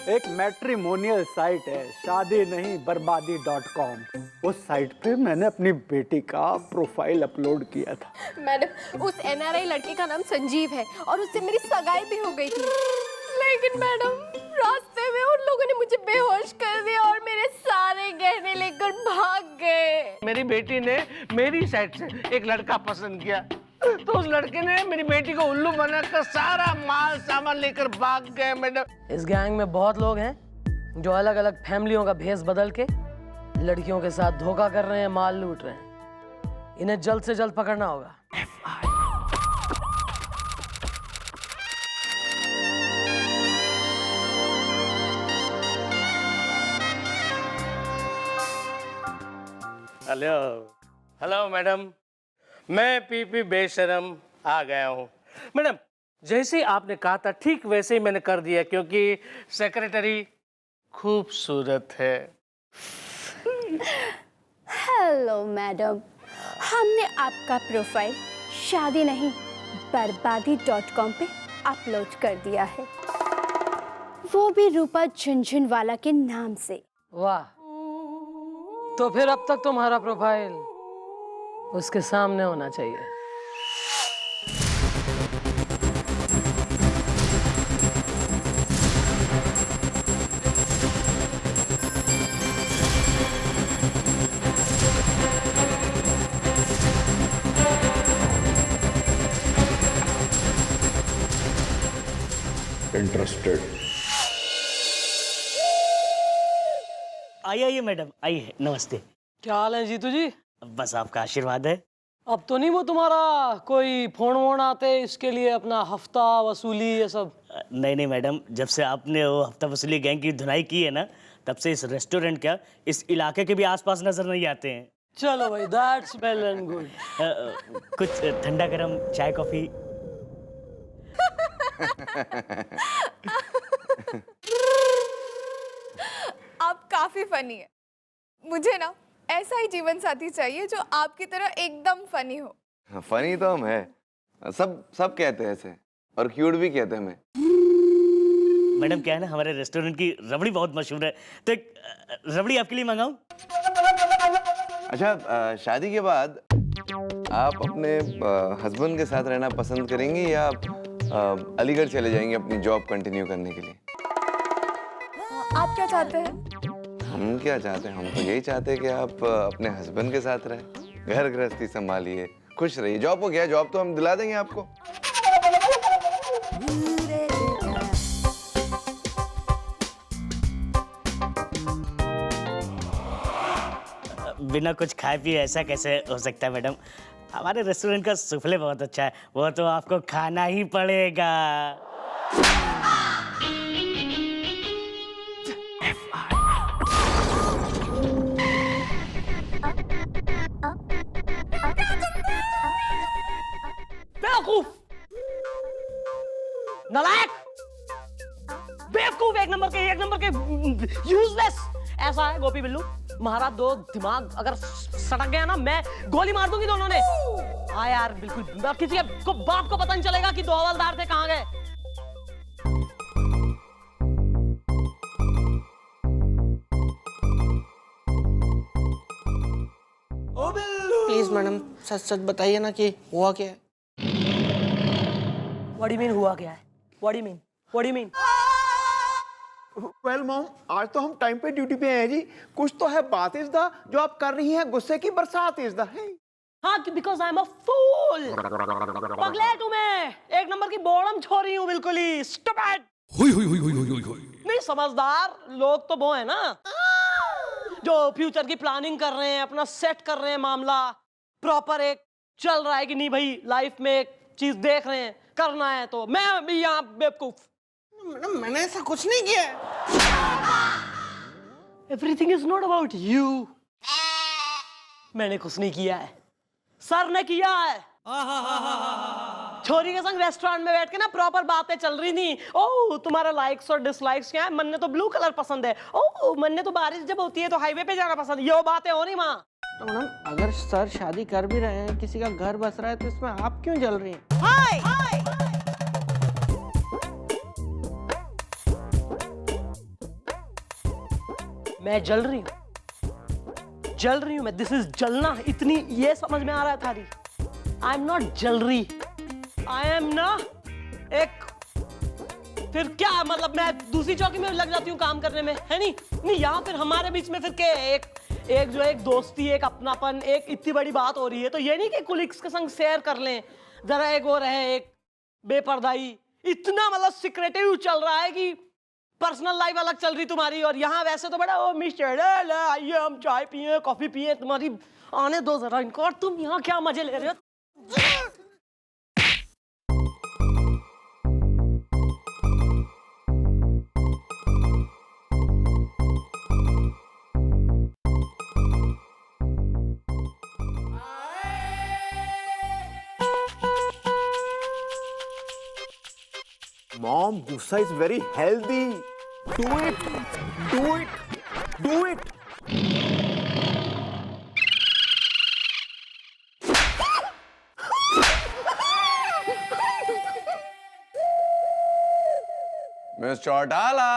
एक matrimonial site है शादी नहीं बर्बादी.com। उस साइट पे मैंने अपनी बेटी का प्रोफाइल अपलोड किया था। मैडम, उस एनआरआई लड़के का नाम संजीव है और उससे मेरी सगाई भी हो गई थी। लेकिन मैडम, रास्ते में उन लोगों ने मुझे बेहोश कर दिया और मेरे सारे गहने लेकर भाग गए। मेरी बेटी ने मेरी साइड से एक लड़का पसंद किया, तो उस लड़के ने मेरी बेटी को उल्लू बनाकर सारा माल सामान लेकर भाग गए। मैडम, इस गैंग में बहुत लोग हैं जो अलग अलग फैमिलियों का भेष बदल के लड़कियों के साथ धोखा कर रहे हैं, माल लूट रहे हैं। इन्हें जल्द से जल्द पकड़ना होगा। हेलो हेलो मैडम, मैं पीपी बेशरम आ गया हूँ। मैडम, जैसे ही आपने कहा था ठीक वैसे ही मैंने कर दिया, क्योंकि सेक्रेटरी खूबसूरत है। हेलो मैडम, हमने आपका प्रोफाइल शादी नहीं बर्बादी.com पे अपलोड कर दिया है, वो भी रूपा झुनझुनवाला के नाम से। वाह, तो फिर अब तक तुम्हारा प्रोफाइल उसके सामने होना चाहिए। इंटरेस्टेड? आइए आइए मैडम, आइए, नमस्ते। क्या हाल है जीतू जी? बस आपका आशीर्वाद है। अब तो नहीं वो तुम्हारा कोई फोन वोन आते इसके लिए अपना हफ्ता वसूली ये सब? नहीं नहीं मैडम, जब से आपने वो हफ्ता वसूली गैंग की धुनाई की है ना, तब से इस रेस्टोरेंट क्या इस इलाके के भी आसपास नजर नहीं आते हैं। चलो भाई, दैट्स वेल एंड गुड। कुछ ठंडा गरम चाय कॉफी? आप काफी फनी है। मुझे ना ऐसा ही जीवन साथी चाहिए जो आपकी तरह एकदम फनी हो। फनी तो हम है, सब कहते हैं ऐसे, और क्यूट भी कहते हैं हमें। मैडम क्या है ना, हमारे रेस्टोरेंट की रबड़ी बहुत मशहूर है, तो एक रबड़ी आपके लिए मंगाऊं? अच्छा, शादी के बाद आप अपने हस्बैंड के साथ रहना पसंद करेंगी या अलीगढ़ चले जाएंगे अपनी जॉब कंटिन्यू करने के लिए? आप क्या चाहते हैं? हम क्या चाहते हैं? हम तो यही चाहते हैं कि आप अपने हस्बैंड के साथ रहें, घर गृहस्थी संभालिए, खुश रहिए। जॉब हो गया, जॉब तो हम दिला देंगे आपको। बिना कुछ खाए पिए ऐसा कैसे हो सकता है मैडम? हमारे रेस्टोरेंट का सूफले बहुत अच्छा है, वो तो आपको खाना ही पड़ेगा। बेवकूफ, नालायक, बेवकूफ, एक नंबर के यूजलेस। ऐसा है गोपी बिल्लू, तुम्हारा दो दिमाग अगर सटक गया ना, मैं गोली मार दूंगी दोनों ने। हाँ यार, बिल्कुल, अब किसी को बाप को पता नहीं चलेगा कि दो हवलदार थे कहाँ गए। प्लीज मैडम, सच सच बताइए ना कि हुआ क्या है। What do you mean हुआ क्या है? What do you mean? What do you mean? Well mom, आज तो हम टाइम पे ड्यूटी पे हैं जी। कुछ तो है बात इस दा जो आप कर रही हैं, गुस्से की बरसात इस दा है। हाँ, because I'm a fool। पगले तुम्हें, एक नंबर की बोड़म छोरी हूँ बिल्कुल ही। Stupid। नहीं, समझदार लोग तो वो है ना जो फ्यूचर की प्लानिंग कर रहे हैं, अपना सेट कर रहे हैं मामला, प्रॉपर एक चल रहा है कि नहीं भाई, लाइफ में एक चीज देख रहे हैं, करना है। तो मैं भी यहाँ बेवकूफ। मैडम, मैंने ऐसा कुछ नहीं किया है। Everything is not about you। मैंने कुछ नहीं किया है, सर ने किया है। छोरी के संग रेस्टोरेंट में बैठ के ना प्रॉपर बातें चल रही थी। ओह, तुम्हारा लाइक्स और डिसलाइक्स क्या है? मन ने तो ब्लू कलर पसंद है। ओह, मन ने तो बारिश जब होती है तो हाईवे पे जाना पसंद है। ये बातें हो रही माँ। तो मैडम, अगर सर शादी कर भी रहे हैं, किसी का घर बस रहा है, तो इसमें आप क्यों जल रही हैं? मैं जल रही हूँ मैं, दिस इज जलना, इतनी ये समझ में आ रहा है थारी। आई एम नॉट जल रही, आई एम ना एक, फिर क्या मतलब मैं दूसरी चौकी में लग जाती हूँ काम करने में, है नहीं यहाँ फिर हमारे बीच में फिर क्या है, एक जो एक दोस्ती, एक अपनापन, एक इतनी बड़ी बात हो रही है, तो ये नहीं कि कुलीग्स के संग शेयर कर लें जरा, एक वो रहे, एक बेपर्दाई, इतना मतलब सिक्रेटिव चल रहा है कि पर्सनल लाइफ अलग चल रही तुम्हारी, और यहाँ वैसे तो बड़ा वो मिस्टर आइए हम चाय पिए कॉफी पिए, तुम्हारी आने दो जरा इनको, और तुम यहाँ क्या मजे ले रहे हो। Mom, gussa is very healthy. Do it. Do it. Do it. Miss Chautala,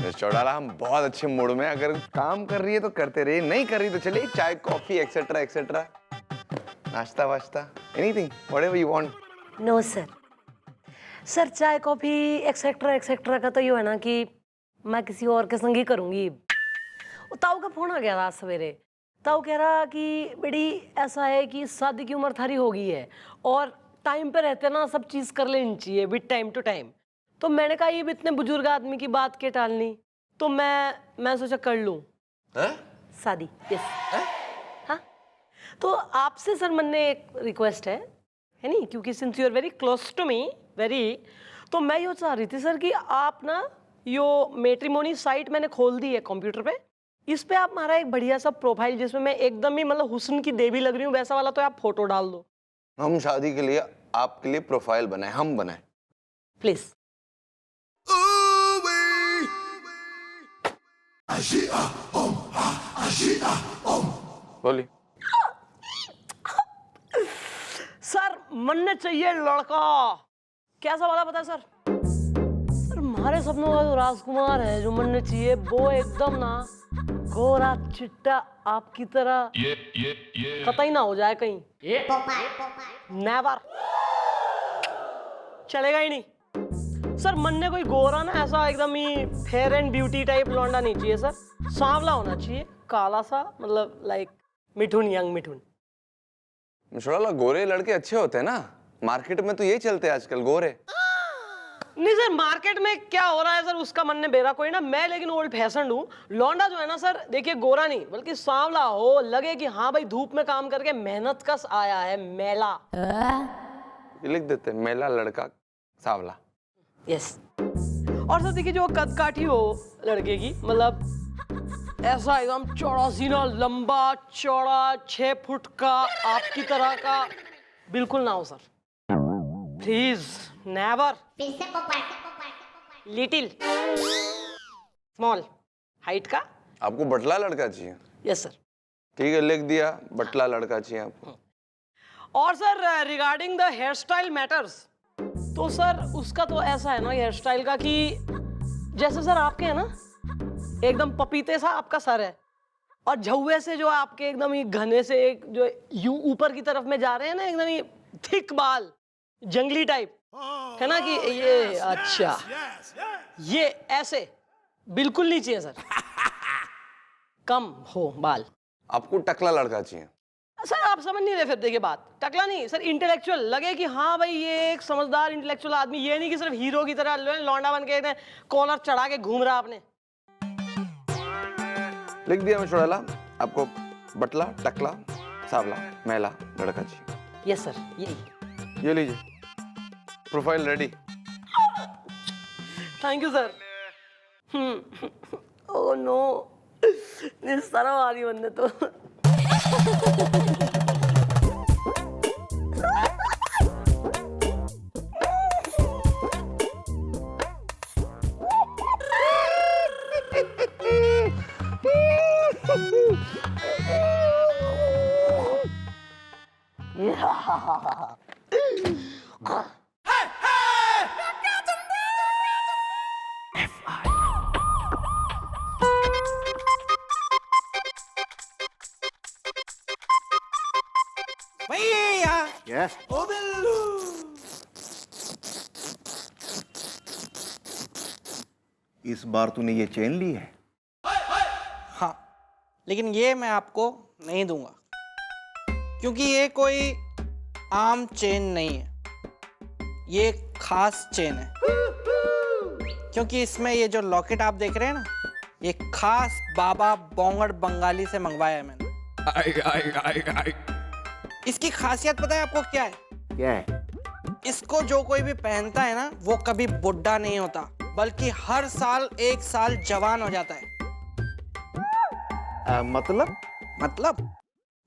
miss Chautala, हम बहुत अच्छे मूड में, अगर काम कर रही है तो करते रहिए, नहीं कर रही तो चलिए चाय कॉफी एक्सेट्रा एक्सेट्रा, नाश्ता वाश्ता, anything, whatever you want. No sir chai coffee etcetera etcetera का तो ये है ना कि मैं किसी और के संग ही करूंगी। ताऊ का फोन आ गया था आज सवेरे, ताऊ कह रहा कि बेटी ऐसा है कि शादी की उम्र थारी हो गई है और टाइम पे रहते ना सब चीज कर लेनी चाहिए विद टाइम टू टाइम। तो मैंने कहा ये भी इतने बुजुर्ग आदमी की बात के टालनी, तो मैं सोचा कर लूं शादी। यस हाँ, तो आपसे सर मन में एक रिक्वेस्ट है नहीं, क्योंकि since you are very close to me very, तो मैं ये चाह रही थी सर कि आप ना यो मैट्रिमोनी साइट मैंने खोल दी है कंप्यूटर पे, इस पे आप हमारा एक बढ़िया सा प्रोफाइल जिसमें मैं एकदम ही मतलब हुस्न की देवी लग रही हूँ वैसा वाला, तो आप फोटो डाल दो। हम शादी के लिए आपके लिए प्रोफाइल बनाए, हम बनाए प्लीज। बोलिए। सर मन चाहिए लड़का, कैसा वाला पता है सर? सर हमारे सपनों का जो राजकुमार है जो मन चाहिए वो एकदम ना गोरा चिट्टा आपकी तरह कतई ना हो जाए कहीं, नेवर, चलेगा ही नहीं सर। मन ने कोई गोरा ना ऐसा एकदम ही फेयर एंड ब्यूटी टाइप लौंडा नहीं चाहिए सर, सांवला होना चाहिए, काला सा, मतलब लाइक मिठुन, यंग मिठुन। मिश्रा, गोरे लड़के अच्छे होते हैं ना, मार्केट में तो ये चलते हैं आजकल गोरे। नहीं सर, मार्केट में क्या हो रहा है सर उसका मन ने बेरा कोई ना, मैं लेकिन ओल्ड फैशन हूँ। लौंडा जो है ना सर, देखिए गोरा नहीं बल्कि सांवला हो, लगे कि हाँ भाई धूप में काम करके मेहनत कस आया है, मेला। ये लिख देते हैं, मेला लड़का सांवला। यस। और सर देखिए जो कद काठी हो लड़के की, मतलब ऐसा एकदम चौड़ा सीना, लंबा चौड़ा 6 फुट का आपकी तरह का बिल्कुल ना हो sir, please never, little small height का। आपको बटला लड़का चाहिए? Yes sir. ठीक है, लिख दिया, बटला लड़का चाहिए आपको। और sir regarding the hairstyle matters, तो सर उसका तो ऐसा है ना हेयर स्टाइल का कि जैसे सर आपके है ना एकदम पपीते सा आपका सर है, और झुए से जो आपके एकदम ही घने से एक जो यूं ऊपर की तरफ में जा रहे हैं ना, एकदम ही थिक बाल, जंगली टाइप है ना, कि ये अच्छा ये ऐसे बिल्कुल नहीं चाहिए सर, कम हो बाल। आपको टकला लड़का चाहिए? सर आप समझ नहीं रहे फिर, देखिए बात टकला नहीं सर, इंटेलेक्चुअल लगे कि हाँ भाई ये एक समझदार इंटेलेक्चुअल आदमी, ये नहीं कि सिर्फ हीरो की तरह लौंडा बन के कॉलर चढ़ा के घूम रहा आपने। लिख दिया मैं छोड़ाला, आपको बटला टकला सांवला मेला लड़का चाहिए। यस सर, यही। ये लीजिए, profile ready. Thank you sir. Oh no, शर्म आ रही बंदे तो। यस इस बार तूने ये चेन ली है? हाँ, लेकिन ये मैं आपको नहीं दूंगा क्योंकि ये कोई आम चेन नहीं है, ये एक खास चेन है। क्योंकि इसमें ये जो लॉकेट आप देख रहे हैं ना, ये खास बाबा बोंगड़ बंगाली से मंगवाया है मैंने। इसकी खासियत पता है आपको क्या है? क्या है? इसको जो कोई भी पहनता है ना, वो कभी बुढ़ा नहीं होता, बल्कि हर साल 1 साल जवान हो जाता है।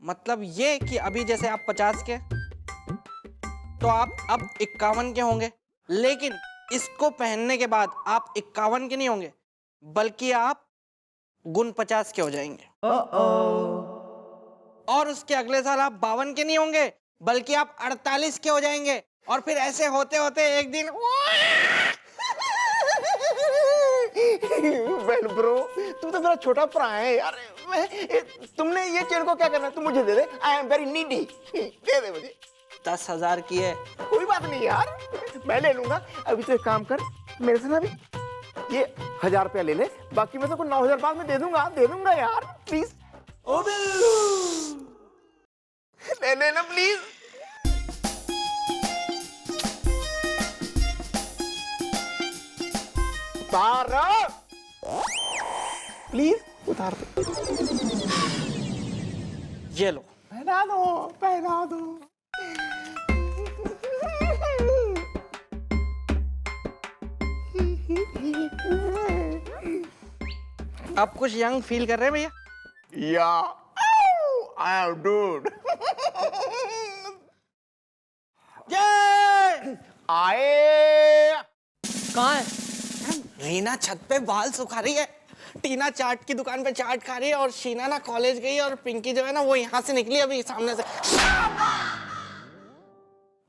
मतलब ये कि अभी जैसे आप 50 के, तो आप अब 51 के होंगे, लेकिन इसको पहनने के बाद आप 51 के नहीं होंगे, बल्कि आप गुण 50 के हो जाएंगे। और उसके अगले साल आप 52 के नहीं होंगे, बल्कि आप 48 के हो जाएंगे। और फिर ऐसे होते होते एक दिन वेल ब्रो, तू तो मेरा छोटा भरा है यार। तुमने ये चेन को क्या करना? तू मुझे दे दे, आई एम वेरी नीडी। दे दे मुझे। 10,000 की है। कोई बात नहीं यार, मैं ले लूंगा। अभी तो एक काम कर, मेरे से ना भी ये 1000 रुपया ले ले, बाकी मैं तो 9,000 बाद में दे दूंगा यार, प्लीज। ओ बिल्लू, ले लेना प्लीज। उतार प्लीज, उतार दो। ये लो। पहना दो। आप कुछ यंग फील कर रहे हैं भैया? या आई एम डूड। आए कहाँ है? रीना छत पे बाल सुखा रही है, टीना चाट की दुकान पे चाट खा रही है, और शीना ना कॉलेज गई, और पिंकी जो है ना वो यहाँ से निकली अभी सामने से।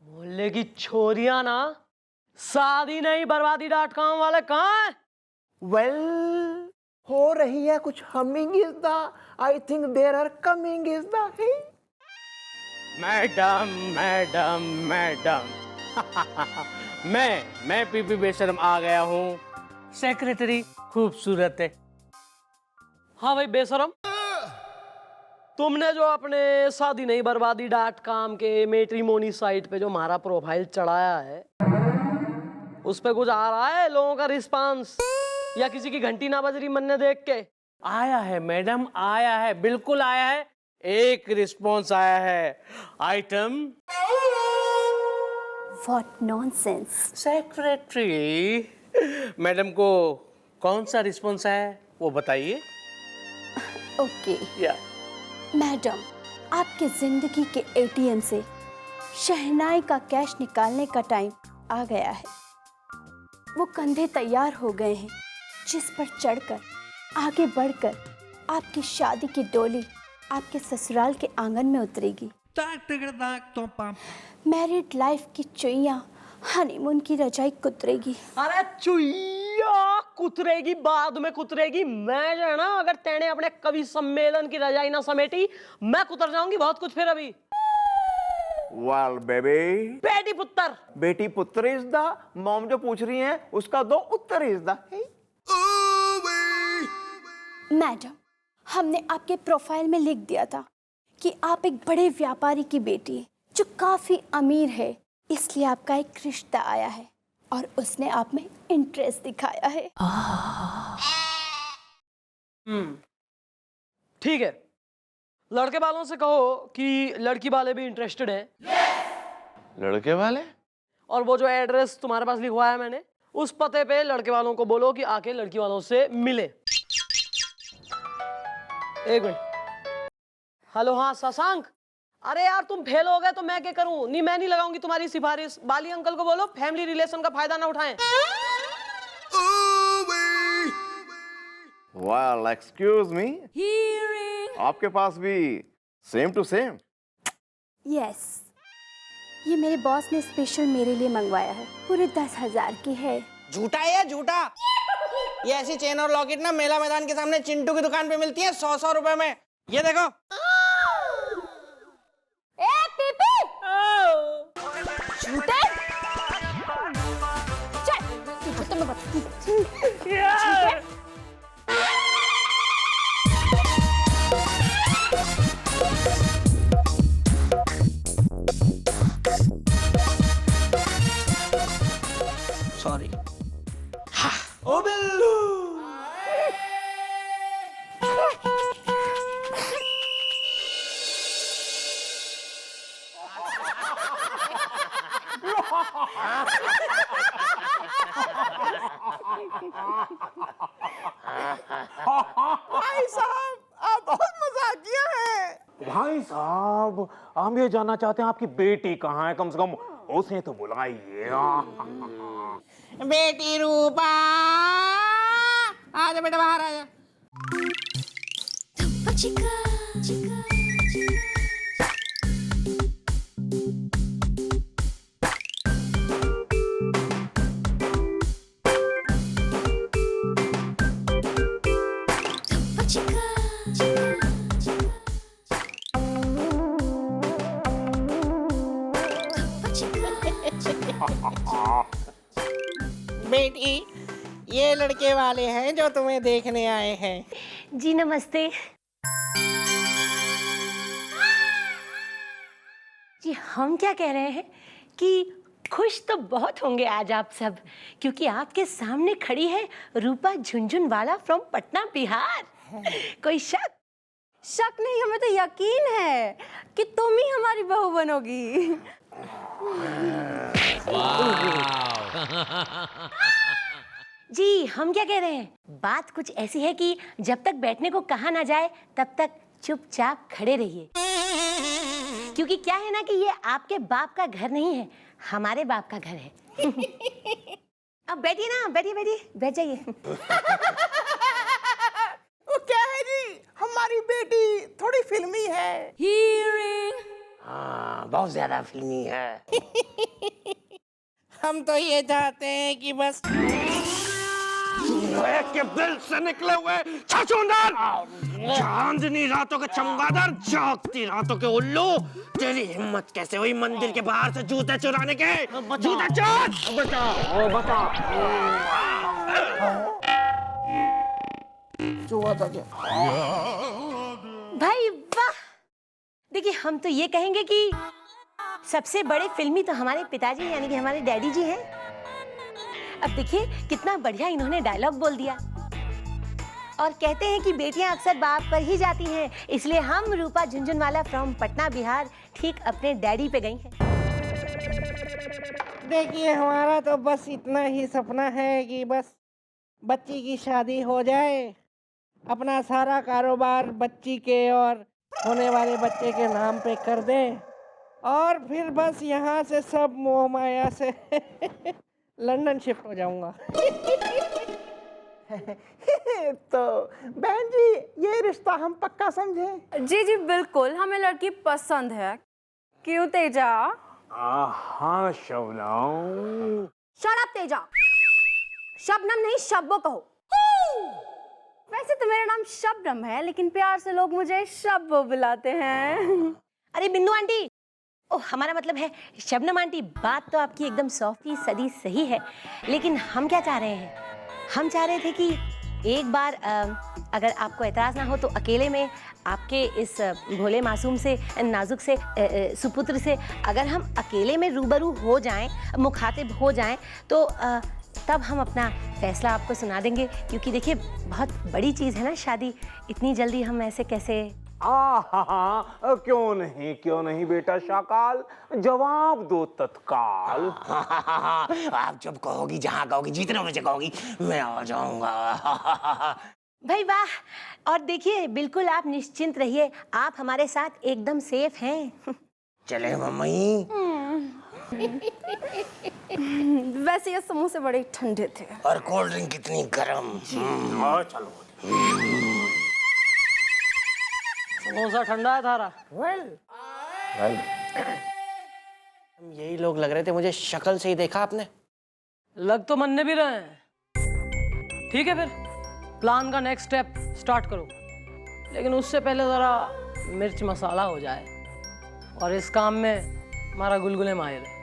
मोहल्ले की छोरियां ना शादी नहीं बर्बादी.com वाले कहाँ हैं? वेल, हो रही है कुछ humming is the, I think there are coming is the. Madam मैं पीपी बेशरम आ गया हूँ। सेक्रेटरी खूबसूरत है। हाँ भाई बेशरम, तुमने जो अपने शादी नहीं बर्बादी.com के मैट्रिमोनी साइट पे जो हमारा प्रोफाइल चढ़ाया है, उस पे कुछ आ रहा है लोगों का रिस्पांस, या किसी की घंटी ना बज रही मन ने देख के? आया है मैडम, आया है, बिल्कुल आया है। एक रिस्पॉन्स आया है। Item What nonsense! Secretary, madam को कौन सा रिस्पॉन्स है वो बताइए। ओके या मैडम, आपके जिंदगी के ATM से शहनाई का कैश निकालने का टाइम आ गया है। वो कंधे तैयार हो गए हैं, जिस पर चढ़कर आगे बढ़कर आपकी शादी की डोली आपके ससुराल के आंगन में उतरेगी। मैरिड लाइफ की चुइयां हनीमून की रजाई कुतरेगी। अरे चुईया कुतरेगी, बाद में कुतरेगी। मैं जो है ना, अगर तेने अपने कवि सम्मेलन की रजाई ना समेटी, मैं कुतर जाऊंगी बहुत कुछ फिर अभी। वेल बेबी, बेटी पुत्र इज द, मॉम जो पूछ रही हैं उसका दो उत्तर इज द। मैडम, हमने आपके प्रोफाइल में लिख दिया था कि आप एक बड़े व्यापारी की बेटी हैं जो काफी अमीर है, इसलिए आपका एक रिश्ता आया है और उसने आप में इंटरेस्ट दिखाया है। ठीक है, लड़के वालों से कहो कि लड़की वाले भी इंटरेस्टेड हैं। लड़के वाले? और वो जो एड्रेस तुम्हारे पास लिखवाया है मैंने, उस पते पे लड़के वालों को बोलो कि आके लड़की वालों से मिले। एक मिनट। हेलो, हाँ शशांक। अरे यार तुम फेल हो गए तो मैं क्या करूं? नहीं, मैं नहीं लगाऊंगी तुम्हारी सिफारिश। बाली अंकल को बोलो फैमिली रिलेशन का फायदा ना उठाएं। वेल एक्सक्यूज मी, आपके पास भी सेम टू सेम? यस, ये मेरे बॉस ने स्पेशल मेरे लिए मंगवाया है, पूरे 10,000 की है। झूठा है या झूठा? ये ऐसी चेन और लॉकेट ना मेला मैदान के सामने चिंटू की दुकान पे मिलती है 100-100 रुपए में। ये देखो। ए पीपी! झूठे चल तुझे तो मैं बताती हूँ। सॉरी। भाई साहब आप बहुत मजाकिया हैं। भाई साहब हम ये जानना चाहते हैं आपकी बेटी कहाँ है, कम से कम उसे तो बुलाइए। बेटी रूपा, आजा बेटा बाहर आजा। बेटी, ये लड़के वाले हैं जो तुम्हें देखने आए हैं। जी नमस्ते। जी हम क्या कह रहे हैं कि खुश तो बहुत होंगे आज आप सब, क्योंकि आपके सामने खड़ी है रूपा झुनझुनवाला फ्रॉम पटना बिहार। कोई शक? शक नहीं, हमें तो यकीन है कि तुम ही हमारी बहू बनोगी। जी हम क्या कह रहे हैं, बात कुछ ऐसी है कि जब तक बैठने को कहा ना जाए तब तक चुपचाप खड़े रहिए, क्योंकि क्या है ना कि ये आपके बाप का घर नहीं है, हमारे बाप का घर है। अब बैठिए ना, बैठिए बैठिए, बैठ जाइए। वो क्या है जी, हमारी बेटी थोड़ी फिल्मी है। हाँ बहुत ज्यादा फिल्मी है। हम तो ये चाहते हैं कि बस के दिल से निकले हुए छछूंदर, चांदनी रातों के चमगादड़, जागती रातों के उल्लू, तेरी हिम्मत कैसे हुई मंदिर के बाहर से जूते चुराने के? जूते चोर! बचाओ बचाओ। जो हुआ था क्या? भाई वाह, देखिए हम तो ये कहेंगे कि सबसे बड़े फिल्मी तो हमारे पिताजी यानी कि हमारे डैडी जी हैं। अब देखिए कितना बढ़िया इन्होंने डायलॉग बोल दिया, और कहते हैं कि बेटियां अक्सर बाप पर ही जाती हैं, इसलिए हम रूपा झुनझुनवाला फ्रॉम पटना बिहार ठीक अपने डैडी पे गई हैं। देखिए, हमारा तो बस इतना ही सपना है कि बस बच्ची की शादी हो जाए, अपना सारा कारोबार बच्ची के और होने वाले बच्चे के नाम पे कर दें, और फिर बस यहाँ से सब मोह माया से लंदन शिफ्ट हो जाऊंगा। तो बहन जी, ये रिश्ता हम पक्का समझे? जी जी बिल्कुल, हमें लड़की पसंद है। क्यों तेजा? हाँ शबनम। शट अप तेजा, शबनम नहीं शब्बो कहो। वैसे तो मेरा नाम शबनम है, लेकिन प्यार से लोग मुझे शब्बो बुलाते हैं। अरे बिंदु आंटी, ओ हमारा मतलब है शबनम आंटी, बात तो आपकी एकदम 100% सही है, लेकिन हम क्या चाह रहे हैं, हम चाह रहे थे कि एक बार अगर आपको एतराज़ ना हो तो अकेले में आपके इस भोले मासूम से, नाजुक से सुपुत्र से अगर हम अकेले में रूबरू हो जाएं, मुखातिब हो जाएं, तो तब हम अपना फैसला आपको सुना देंगे, क्योंकि देखिए बहुत बड़ी चीज़ है ना शादी, इतनी जल्दी हम ऐसे कैसे। हाँ, क्यों नहीं बेटा शाकाल, जवाब दो तत्काल। आप जब कहोगी, जहाँ कहोगी, जितने बजे कहोगी, मैं आ जाऊंगा। भाई वाह, और देखिए बिल्कुल आप निश्चिंत रहिए, आप हमारे साथ एकदम सेफ हैं। चले मम्मी। वैसे ये समोसे बड़े ठंडे थे और कोल्ड ड्रिंक कितनी गर्म। चलो। समोसा ठंडा है थारा। यही लोग लग रहे थे, मुझे शक्ल से ही देखा आपने। लग तो मन ने भी रहे हैं। ठीक है, फिर प्लान का नेक्स्ट स्टेप स्टार्ट करो, लेकिन उससे पहले जरा मिर्च मसाला हो जाए, और इस काम में हमारा गुलगुले माहिर है।